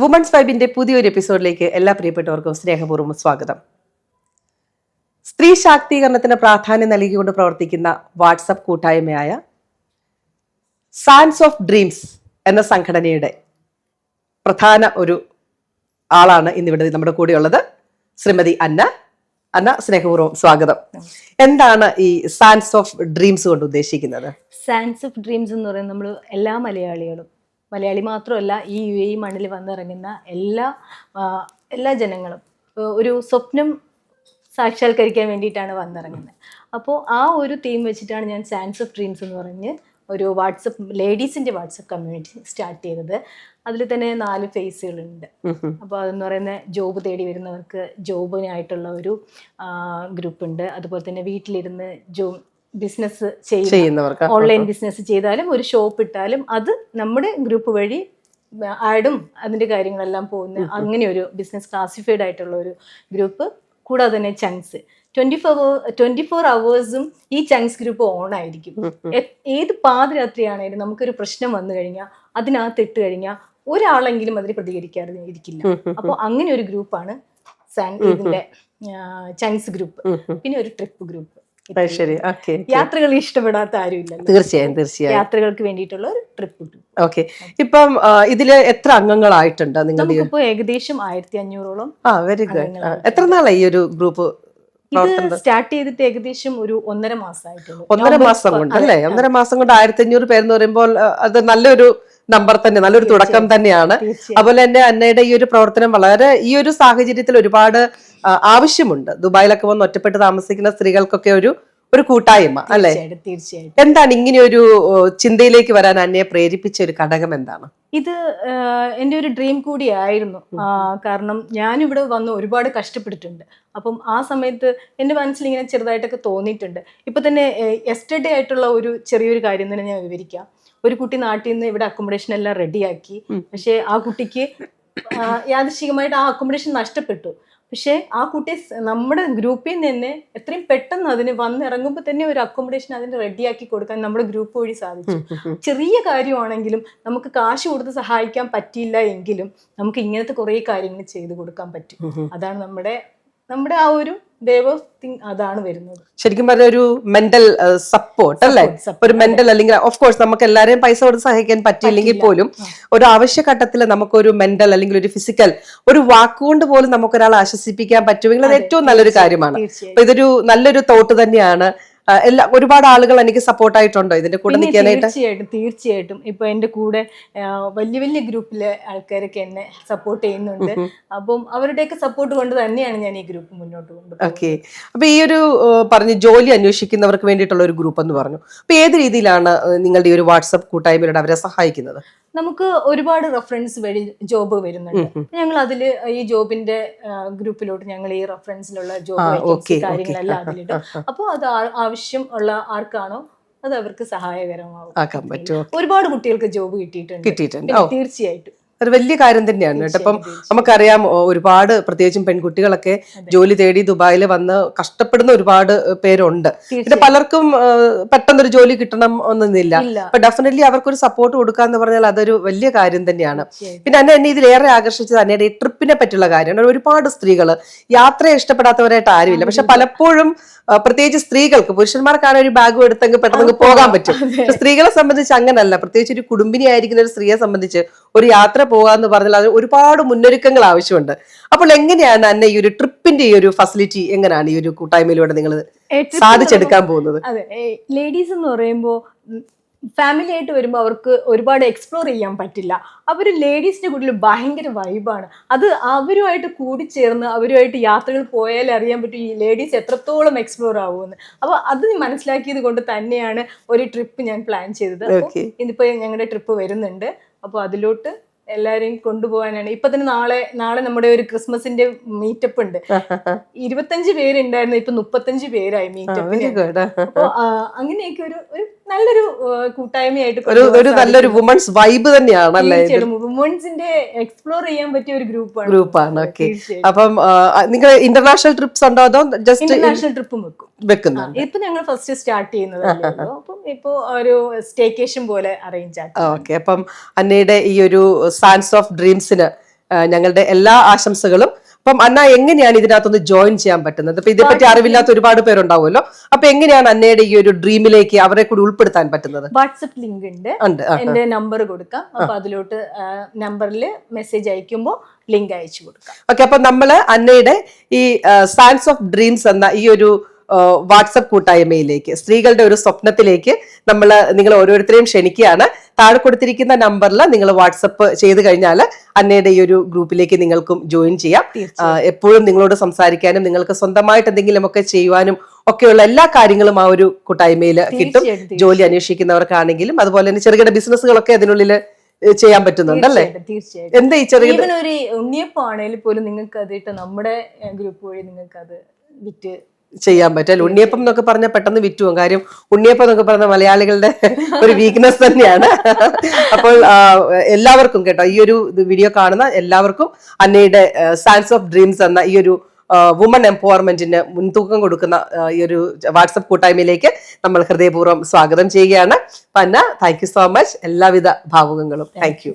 Women's വൈബിന്റെ പുതിയൊരു എപ്പിസോഡിലേക്ക് എല്ലാ പ്രിയപ്പെട്ടവർക്കും സ്നേഹപൂർവ്വം സ്വാഗതം. സ്ത്രീ ശാക്തീകരണത്തിന് പ്രാധാന്യം നൽകിക്കൊണ്ട് പ്രവർത്തിക്കുന്ന വാട്സപ്പ് കൂട്ടായ്മയായ സാൻസ് ഓഫ് ഡ്രീംസ് എന്ന സംഘടനയുടെ പ്രധാന ഒരു ആളാണ് ഇന്നിവിടെ നമ്മുടെ കൂടെയുള്ളത്, ശ്രീമതി അന്ന. അന്ന, സ്നേഹപൂർവ്വം സ്വാഗതം. എന്താണ് ഈ സാൻസ് ഓഫ് ഡ്രീംസ് കൊണ്ട് ഉദ്ദേശിക്കുന്നത്? സാൻസ് ഓഫ് ഡ്രീംസ് എന്ന് പറയുന്നത് നമ്മൾ എല്ലാ മലയാളികളും, മലയാളി മാത്രമല്ല ഈ UAE മണ്ണിൽ വന്നിറങ്ങുന്ന എല്ലാ ജനങ്ങളും ഒരു സ്വപ്നം സാക്ഷാത്കരിക്കാൻ വേണ്ടിയിട്ടാണ് വന്നിറങ്ങുന്നത്. അപ്പോൾ ആ ഒരു തീം വെച്ചിട്ടാണ് ഞാൻ സാൻസ് ഓഫ് ഡ്രീംസ് എന്ന് പറഞ്ഞ് ഒരു ലേഡീസിൻ്റെ വാട്സപ്പ് കമ്മ്യൂണിറ്റി സ്റ്റാർട്ട് ചെയ്തത്. അതിൽ തന്നെ 4 ഫേസുകളുണ്ട്. അപ്പോൾ അതെന്ന് പറയുന്നത് ജോബ് തേടി വരുന്നവർക്ക് ജോബിനായിട്ടുള്ള ഒരു ഗ്രൂപ്പ് ഉണ്ട്. അതുപോലെ തന്നെ വീട്ടിലിരുന്ന് ബിസിനസ് ചെയ്യുന്നവർക്ക്, ഓൺലൈൻ ബിസിനസ് ചെയ്താലും ഒരു ഷോപ്പ് ഇട്ടാലും അത് നമ്മുടെ ഗ്രൂപ്പ് വഴി ആഡും അതിൻ്റെ കാര്യങ്ങളെല്ലാം പോകുന്ന അങ്ങനെ ഒരു ബിസിനസ് ക്ലാസിഫൈഡ് ആയിട്ടുള്ള ഒരു ഗ്രൂപ്പ്. കൂടാതെ തന്നെ ചങ്ക്സ് 24 hours ഈ ചങ്ക്സ് ഗ്രൂപ്പ് ഓൺ ആയിരിക്കും. ഏത് പാതിരാത്രിയാണേലും നമുക്കൊരു പ്രശ്നം വന്നു കഴിഞ്ഞാൽ അതിനകത്ത് ഇട്ട് കഴിഞ്ഞാൽ ഒരാളെങ്കിലും അതിന് പ്രതികരിക്കാതെ ഇരിക്കില്ല. അപ്പോൾ അങ്ങനെ ഒരു ഗ്രൂപ്പാണ് ഇതിന്റെ ചങ്ക്സ് ഗ്രൂപ്പ്. പിന്നെ ഒരു ട്രിപ്പ് ഗ്രൂപ്പ്. യാത്രകൾ ഇഷ്ടപ്പെടാത്ത ആരുമില്ല. തീർച്ചയായും യാത്രകൾക്ക് വേണ്ടിയിട്ടുള്ള ഒരു ട്രിപ്പ്. ഓക്കെ, ഇപ്പം ഇതില് എത്ര അംഗങ്ങളായിട്ടുണ്ട്? നമുക്കിപ്പോ ഏകദേശം 1500ഓളം. Very good. എത്ര നാളായി ഈ ഒരു ഗ്രൂപ്പ് ഇത് സ്റ്റാർട്ട് ചെയ്തിട്ട് ഏകദേശം ഒരു 1.5 മാസമായിട്ടുള്ളൂ. 1.5 മാസം കൊണ്ട് അല്ലേ? 1.5 മാസം കൊണ്ട് 1500 പേരെന്ന് പറയുമ്പോൾ അത് നല്ലൊരു നമ്പർ തന്നെ, നല്ലൊരു തുടക്കം തന്നെയാണ്. അതുപോലെ തന്നെ അന്നയുടെ ഈ ഒരു പ്രവർത്തനം വളരെ ഈ ഒരു സാഹചര്യത്തിൽ ഒരുപാട് ആവശ്യമുണ്ട്. ദുബായിലൊക്കെ വന്ന് ഒറ്റപ്പെട്ട് താമസിക്കുന്ന സ്ത്രീകൾക്കൊക്കെ ഒരു കൂട്ടായ്മ അല്ലെ? തീർച്ചയായിട്ടും. എന്താണ് ഇങ്ങനെ ഒരു ചിന്തയിലേക്ക് വരാൻ എന്നെ പ്രേരിപ്പിച്ച ഒരു ഘടകം എന്താണ്? ഇത് എൻ്റെ ഒരു ഡ്രീം കൂടിയായിരുന്നു. കാരണം ഞാനിവിടെ വന്ന് ഒരുപാട് കഷ്ടപ്പെട്ടിട്ടുണ്ട്. അപ്പം ആ സമയത്ത് എൻ്റെ മനസ്സിൽ ഇങ്ങനെ ചെറുതായിട്ടൊക്കെ തോന്നിയിട്ടുണ്ട്. ഇപ്പൊ തന്നെ യെസ്റ്റർഡേ ആയിട്ടുള്ള ഒരു ചെറിയൊരു കാര്യം തന്നെ ഞാൻ വിവരിക്കാം. ഒരു കുട്ടി നാട്ടിൽ നിന്ന് ഇവിടെ അക്കോമഡേഷൻ എല്ലാം റെഡിയാക്കി. പക്ഷെ ആ കുട്ടിക്ക് യാദൃശ്ചികമായിട്ട് ആ അക്കോമഡേഷൻ നഷ്ടപ്പെട്ടു. പക്ഷെ ആ കുട്ടി നമ്മുടെ ഗ്രൂപ്പിൽ നിന്ന് എത്രയും പെട്ടെന്ന് അതിന് വന്നിറങ്ങുമ്പോൾ തന്നെ ഒരു അക്കോമഡേഷൻ അതിന് റെഡിയാക്കി കൊടുക്കാൻ നമ്മുടെ ഗ്രൂപ്പ് വഴി സാധിച്ചു. ചെറിയ കാര്യമാണെങ്കിലും നമുക്ക് കാശ് കൊടുത്ത് സഹായിക്കാൻ പറ്റിയില്ല എങ്കിലും നമുക്ക് ഇങ്ങനത്തെ കുറേ കാര്യങ്ങൾ ചെയ്തു കൊടുക്കാൻ പറ്റും. അതാണ് നമ്മുടെ ആ ഒരു അതാണ് വരുന്നത്. ശരിക്കും പറഞ്ഞ ഒരു മെന്റൽ സപ്പോർട്ട് അല്ലേ? ഒരു മെന്റൽ, അല്ലെങ്കിൽ ഓഫ് കോഴ്സ് നമുക്ക് എല്ലാരെയും പൈസ കൊടുത്ത് സഹായിക്കാൻ പറ്റിയില്ലെങ്കിൽ പോലും ഒരു ആവശ്യഘട്ടത്തിൽ നമുക്കൊരു മെന്റൽ അല്ലെങ്കിൽ ഒരു ഫിസിക്കൽ ഒരു വാക്കുകൊണ്ട് പോലും നമുക്കൊരാളെ ആശ്വസിപ്പിക്കാൻ പറ്റുമെങ്കിൽ അത് ഏറ്റവും നല്ലൊരു കാര്യമാണ്. അപ്പൊ ഇതൊരു നല്ലൊരു തോട്ട് തന്നെയാണ്. ഒരുപാട് ആളുകൾ എനിക്ക് സപ്പോർട്ടായിട്ടുണ്ടോ ഇതിന്റെ കൂടെ നിൽക്കാനായിട്ട്? തീർച്ചയായിട്ടും. ഇപ്പൊ എന്റെ കൂടെ വലിയ ഗ്രൂപ്പിലെ ആൾക്കാരൊക്കെ എന്നെ സപ്പോർട്ട് ചെയ്യുന്നുണ്ട്. അപ്പം അവരുടെയൊക്കെ സപ്പോർട്ട് കൊണ്ട് തന്നെയാണ് ഞാൻ ഈ ഗ്രൂപ്പ് മുന്നോട്ട് കൊണ്ടുപോകുന്നത്. ഓക്കെ, അപ്പൊ ഈ ഒരു പറഞ്ഞു ജോലി അന്വേഷിക്കുന്നവർക്ക് വേണ്ടിയിട്ടുള്ള ഒരു ഗ്രൂപ്പ് എന്ന് പറഞ്ഞു. അപ്പൊ ഏത് രീതിയിലാണ് നിങ്ങളുടെ ഈ ഒരു വാട്സപ്പ് കൂട്ടായ്മയിലൂടെ അവരെ സഹായിക്കുന്നത്? നമുക്ക് ഒരുപാട് റെഫറൻസ് വഴി ജോബ് വരുന്നുണ്ട്. ഞങ്ങൾ അതില് ഈ ജോബിന്റെ ഗ്രൂപ്പിലോട്ട് ഞങ്ങൾ ഈ റെഫറൻസിലുള്ള ജോബ് കാര്യങ്ങളെല്ലാം അതിലിടും. അപ്പോൾ അത് ആവശ്യം ഉള്ള ആർക്കാണോ അത് അവർക്ക് സഹായകരമാവും. ഒരുപാട് കുട്ടികൾക്ക് ജോബ് കിട്ടിയിട്ടുണ്ട്. തീർച്ചയായിട്ടും ഒരു വലിയ കാര്യം തന്നെയാണ് കേട്ടോ. അപ്പം നമുക്കറിയാം ഒരുപാട് പ്രത്യേകിച്ചും പെൺകുട്ടികളൊക്കെ ജോലി തേടി ദുബായിൽ വന്ന് കഷ്ടപ്പെടുന്ന ഒരുപാട് പേരുണ്ട്. പിന്നെ പലർക്കും പെട്ടെന്നൊരു ജോലി കിട്ടണം ഒന്നുമില്ല. അപ്പൊ ഡെഫിനറ്റ്ലി അവർക്കൊരു സപ്പോർട്ട് കൊടുക്കാന്ന് പറഞ്ഞാൽ അതൊരു വലിയ കാര്യം തന്നെയാണ്. പിന്നെ എന്നെ ഇതിലേറെ ആകർഷിച്ചത് അന്നയുടെ ഈ ട്രിപ്പിനെ പറ്റിയുള്ള കാര്യമാണ്. ഒരുപാട് സ്ത്രീകൾ യാത്രയെ ഇഷ്ടപ്പെടാത്തവരായിട്ട് ആരുമില്ല. പക്ഷെ പലപ്പോഴും പ്രത്യേകിച്ച് സ്ത്രീകൾക്ക്, പുരുഷന്മാർക്കാണ് ഒരു ബാഗും എടുത്തെങ്കിൽ പെട്ടെന്ന് പോകാൻ പറ്റും. പക്ഷെ സ്ത്രീകളെ സംബന്ധിച്ച് അങ്ങനല്ല. പ്രത്യേകിച്ച് ഒരു കുടുംബിനി ആയിരിക്കുന്ന ഒരു സ്ത്രീയെ സംബന്ധിച്ച് ഒരു യാത്ര പോകാന്ന് പറഞ്ഞാൽ അത് ഒരുപാട് മുന്നൊരുക്കങ്ങൾ ആവശ്യമുണ്ട്. അപ്പോൾ എങ്ങനെയാണ് അന്നെ ഈ ഒരു ട്രിപ്പിന്റെ ഈ ഒരു ഫെസിലിറ്റി എങ്ങനെയാണ് ഈ ഒരു കൂട്ടായ്മയിലൂടെ നിങ്ങൾ സാധിച്ചെടുക്കാൻ പോകുന്നത്? അതെ, ലേഡീസ് എന്ന് പറയുമ്പോൾ ഫാമിലി ആയിട്ട് വരുമ്പോൾ അവർക്ക് ഒരുപാട് എക്സ്പ്ലോർ ചെയ്യാൻ പറ്റില്ല. അവർ ലേഡീസിന്റെ കൂട്ടത്തിൽ ഭയങ്കര വൈബാണ്. അത് അവരുമായിട്ട് കൂടിച്ചേർന്ന് അവരുമായിട്ട് യാത്രകൾ പോയാലേ അറിയാൻ പറ്റും ഈ ലേഡീസ് എത്രത്തോളം എക്സ്പ്ലോർ ആവുമെന്ന്. അപ്പോൾ അത് മനസ്സിലാക്കിയത് കൊണ്ട് തന്നെയാണ് ഒരു ട്രിപ്പ് ഞാൻ പ്ലാൻ ചെയ്തത്. അപ്പോൾ ഇന്നിപ്പോ ഞങ്ങളുടെ ട്രിപ്പ് വരുന്നുണ്ട്. അപ്പോൾ അതിലോട്ട് എല്ലാരെയും കൊണ്ടുപോകാനാണ്. ഇപ്പൊ തന്നെ നാളെ നമ്മുടെ ഒരു ക്രിസ്മസിന്റെ മീറ്റപ്പ് ഉണ്ട്. 25 പേരുണ്ടായിരുന്നു, ഇപ്പൊ 35 പേരായി മീറ്റപ്പിന്. അപ്പൊ അങ്ങനെയൊക്കെ ഒരു നല്ലൊരു കൂട്ടായ്മയായിട്ട് ഒരു നല്ലൊരു വുമൺസ് വൈബ് തന്നെയാണ്. വുമൺസിന്റെ എക്സ്പ്ലോർ ചെയ്യാൻ പറ്റിയ ഒരു ഗ്രൂപ്പാണ്. ഓക്കെ, അപ്പം നിങ്ങൾ ഇന്റർനാഷണൽ ട്രിപ്സ് ഉണ്ടോ അതോ ജസ്റ്റ് ഇന്റർനാഷണൽ ട്രിപ്പും വെക്കുന്നുണ്ട്? ഇപ്പൊ ഞങ്ങൾ ഫസ്റ്റ് സ്റ്റാർട്ട് ചെയ്യുന്നതല്ലോ. അപ്പം ഇപ്പൊ ഒരു സ്റ്റേക്കേഷൻ പോലെ അറേഞ്ച് ആക്കി. ഓക്കെ, അപ്പം അന്നയുടെ ഈ ഒരു സാൻസ് ഓഫ് ഡ്രീംസിന് ഞങ്ങളുടെ എല്ലാ ആശംസകളും. അപ്പം അന്ന, എങ്ങനെയാണ് ഇതിനകത്തൊന്ന് ജോയിൻ ചെയ്യാൻ പറ്റുന്നത്? ഇപ്പൊ ഇതേപ്പറ്റി അറിവില്ലാത്ത ഒരുപാട് പേരുണ്ടാവുമല്ലോ. അപ്പൊ എങ്ങനെയാണ് അന്നയുടെ ഈ ഒരു ഡ്രീമിലേക്ക് അവരെ കൂടി ഉൾപ്പെടുത്താൻ പറ്റുന്നത്? വാട്സപ്പ് ലിങ്ക് ഉണ്ട്, എന്റെ നമ്പർ കൊടുക്കാം. അപ്പൊ അതിലോട്ട് നമ്പറിൽ മെസ്സേജ് അയക്കുമ്പോൾ ലിങ്ക് അയച്ചു കൊടുക്കാം. ഓക്കെ, അപ്പൊ നമ്മള് അന്നയുടെ ഈ സയൻസ് ഓഫ് ഡ്രീംസ് എന്ന ഈ ഒരു വാട്സപ്പ് കൂട്ടായ്മയിലേക്ക്, സ്ത്രീകളുടെ ഒരു സ്വപ്നത്തിലേക്ക് നിങ്ങൾ ഓരോരുത്തരെയും ക്ഷണിക്കുകയാണ്. താഴെ കൊടുത്തിരിക്കുന്ന നമ്പറിൽ നിങ്ങൾ വാട്സപ്പ് ചെയ്ത് കഴിഞ്ഞാൽ അന്നയുടെ ഈ ഒരു ഗ്രൂപ്പിലേക്ക് നിങ്ങൾക്കും ജോയിൻ ചെയ്യാം. എപ്പോഴും നിങ്ങളോട് സംസാരിക്കാനും നിങ്ങൾക്ക് സ്വന്തമായിട്ട് എന്തെങ്കിലും ഒക്കെ ചെയ്യുവാനും ഒക്കെയുള്ള എല്ലാ കാര്യങ്ങളും ആ ഒരു കൂട്ടായ്മയിൽ കിട്ടും. ജോലി അന്വേഷിക്കുന്നവർക്കാണെങ്കിലും അതുപോലെ തന്നെ ചെറുകിട ബിസിനസ്സുകളൊക്കെ അതിനുള്ളിൽ ചെയ്യാൻ പറ്റുന്നുണ്ടല്ലേ? തീർച്ചയായിട്ടും. എന്താ ഈ ചെറിയ ഒരു ഉണ്ണിയപ്പം ആണെങ്കിൽ പോലും നിങ്ങൾക്ക് അതിട്ട് നമ്മുടെ ഗ്രൂപ്പ് വഴി നിങ്ങൾക്ക് അത് വിറ്റ് ചെയ്യാൻ പറ്റും. ഉണ്ണിയപ്പം എന്നൊക്കെ പറഞ്ഞാൽ പെട്ടെന്ന് വിറ്റുപോകും. കാര്യം ഉണ്ണിയപ്പം എന്നൊക്കെ പറഞ്ഞ മലയാളികളുടെ ഒരു വീക്ക്നെസ് തന്നെയാണ്. അപ്പോൾ എല്ലാവർക്കും കേട്ടോ, ഈ ഒരു വീഡിയോ കാണുന്ന എല്ലാവർക്കും അന്നയുടെ സയൻസ് ഓഫ് ഡ്രീംസ് എന്ന ഈ ഒരു വുമൺ എംപവർമെന്റിന് മുൻതൂക്കം കൊടുക്കുന്ന ഈ ഒരു വാട്സപ്പ് കൂട്ടായ്മയിലേക്ക് നമ്മൾ ഹൃദയപൂർവ്വം സ്വാഗതം ചെയ്യുകയാണ്. അന്ന, താങ്ക് യു സോ മച്ച്. എല്ലാവിധ ഭാവുകങ്ങളും. Thank you.